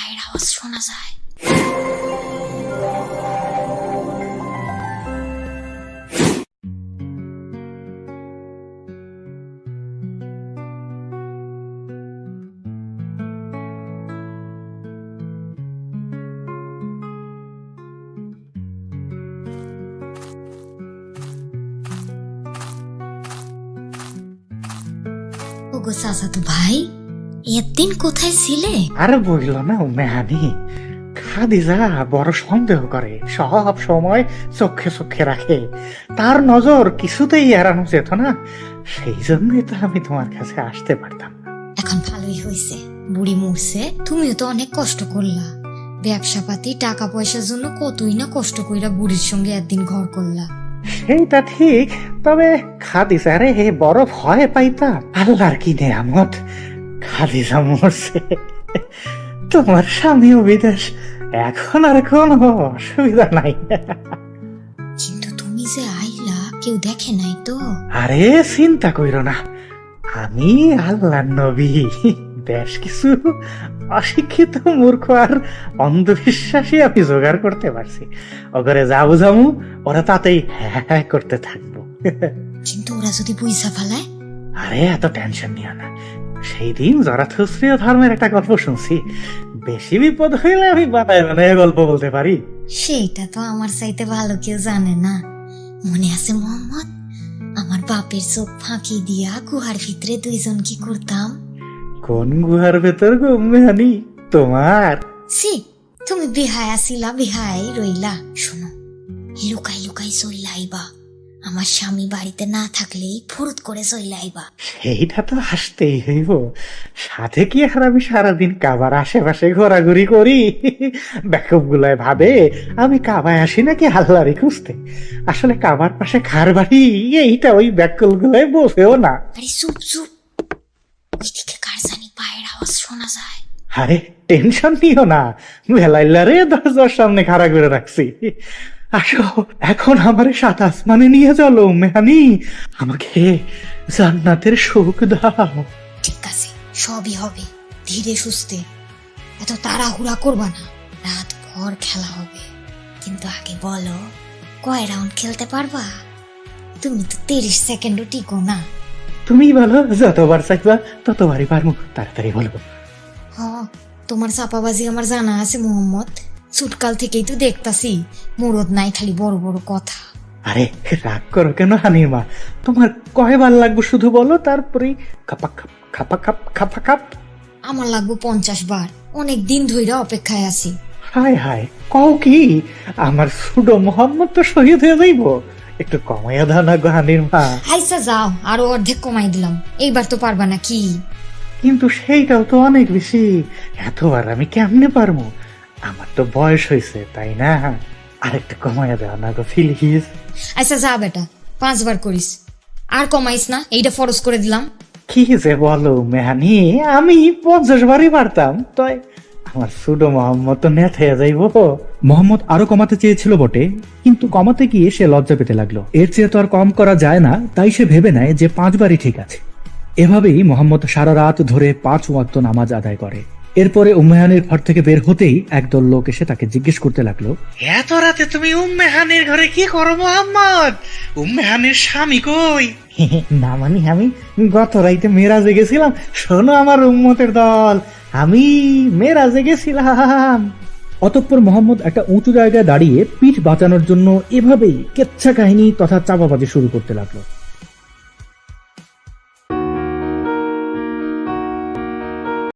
পায়ের আওয়াজ শোনা যায়। ওগো চাচাতো ভাই, এতদিন কোথায় ছিলে? আরে বইল না মেহানি, খাদিজা বড় সন্দেহ করে, সব সময় চোখে চোখে রাখে, তার নজর কিছুতেই এড়ানো যেত না। সেই জন্যই তো আমি তোমার কাছে আসতে পারতাম না। এখন ভালোই হয়েছে, বুড়ি মরছে, তুমিও তো অনেক কষ্ট করলা। ব্যবসা পাতি টাকা পয়সার জন্য কতই না কষ্ট কইরা বুড়ির সঙ্গে একদিন ঘর করলা। সেইটা ঠিক, তবে খাদিজারে বড় ভয় পাইতাম। আল্লাহর কি নেয়ামত, খাদিজা মরছে, তোমার স্বামীও বিদেশ, এখন আর কোনো অসুবিধা নাই। কিন্তু তুমি যে আইলা কেউ দেখে নাই তো? আরে চিন্তা কইরো না, আমি আল্লাহর নবী, বেশ কিছু অশিক্ষিত মূর্খ আর অন্ধবিশ্বাসী আমি জোগাড় করতে পারছি। ওগরে যা বুঝামু ওরা তাতেই হ্যাঁ করতে থাকবো। কিন্তু ওরা যদি বুঝা ফেলায়? আরে এত টেনশন নিও না, সেই দিন জরাথুস্ত্রীয় ধর্মের একটা গল্প শুনছি, বেশি বিপদ হইলে আমি বানায় বানায় গল্প বলতে পারি। সেইটা তো আমার চাইতে ভালো কেউ জানে না। মনে আছে মোহাম্মদ, আমার বাপের চোখ ফাঁকি দিয়া গুহার ভিতরে দুইজন কি করতাম? কোন গুহার ভেতর গো মেহানি তোমার? সি, তুমি বিহায় আসিলা, বিহায় রইলা। শোনো, লুকাই লুকাই চইলা আইবা, আমার স্বামী বাড়িতে না থাকলেই ফুরুত করে চইলা আইবা। সেইটা তো আসতেই হইব, সাথে কি আর আমি সারাদিন কাবার আশেপাশে ঘোরাঘুরি করি? ব্যাকআপ গুলায় ভাবে আমি কাবায় আসি নাকি আল্লাহরই খুঁজতে। আসলে কাবার পাশে খার বাড়ি, এইটা ওই ব্যাকল গুলায় বসেও না। আরে চুপ চুপ, ওইদিকে কার জানি পায়ের আওয়াজ শোনা যায়। আরে টেনশন নিও না, বেলাইলারে দরজার সামনে খাড়া করে রাখছি। আসো এখন আমার সাত আসমানে নিয়ে চলো মেহানি, আমাকে জান্নাতের সুখ দাও। ঠিক আছে, সবই হবে, ধীরে সুস্থে, এত তাড়াহুড়া করবা না। রাত ভর খেলা হবে, কিন্তু আগে বলো কয় রাউন্ড খেলতে পারবা? তুমি তো 30 সেকেন্ডও টিকো না। তুমি বলো, যতবার চাইবা ততবারই পারবো, তাড়াতাড়ি বলবো। হ, তোমার চাপাবাজি আমার জানা আছে মোহাম্মদ, ছোটকাল থেকেই তো দেখতাছি, মুরদ নাই, খালি বড় বড় কথা। আরে রাগ করো কেন হানির মা, তোমার কয়বার লাগবে শুধু বলো, তারপরেই খাপা খাপ খাপা খাপ খাপা খাপ। আমার লাগবো 50 বার, অনেক দিন ধইরা অপেক্ষায় আছি। হায় হায়, কও কি? আমার সুডো মোহাম্মদ তো শহীদ হয়ে যাইব, একটু কমাইয়া দাও না গো হানির মা। আইসা যাও, আরো অর্ধেক কমাই দিলাম, এইবার তো পারবা না কি? কিন্তু সেইটাও তো অনেক বেশি, এতবার আমি কেমনে পারবো? আমার তো বয়স হয়েছে তাই না, আরেকটু কমাইয়া দাও না গো প্লিজ। আচ্ছা যা বেটা, 5 বার করিস, আর কমাইস না, এইটা ফরজ করে দিলাম। কি যে বলো মেহানি, আমি 50 বারই পারতাম, তাই আমার সুডো মোহাম্মদ তো নেট হয়ে যাইবো। মোহাম্মদ আরো কমাতে চেয়েছিল বটে, কিন্তু কমাতে গিয়ে সে লজ্জা পেতে লাগলো। এর চেয়ে তো আর কম করা যায় না, তাই সে ভেবে নেয় যে 5 বারই ঠিক আছে। এভাবেই মোহাম্মদ সারা রাত ধরে 5 ওয়াক্ত নামাজ আদায় করে। এরপরে উম্মেহানির ঘর থেকে বের হতেই একদল লোক এসে তাকে জিজ্ঞেস করতে লাগলো, এত রাতে তুমি উম্মেহানির ঘরে কি করো মোহাম্মদ? উম্মেহানির স্বামী কই? না মানে আমি গত রাইতে মেরাজে গেছিলাম, শোনো আমার উম্মতের দল, আমি মেরাজে গেছিলাম। অতঃপর মোহাম্মদ একটা উঁচু জায়গায় দাঁড়িয়ে পিঠ বাঁচানোর জন্য এভাবেই কেচ্ছা কাহিনী তথা চাপাবাজি শুরু করতে লাগলো।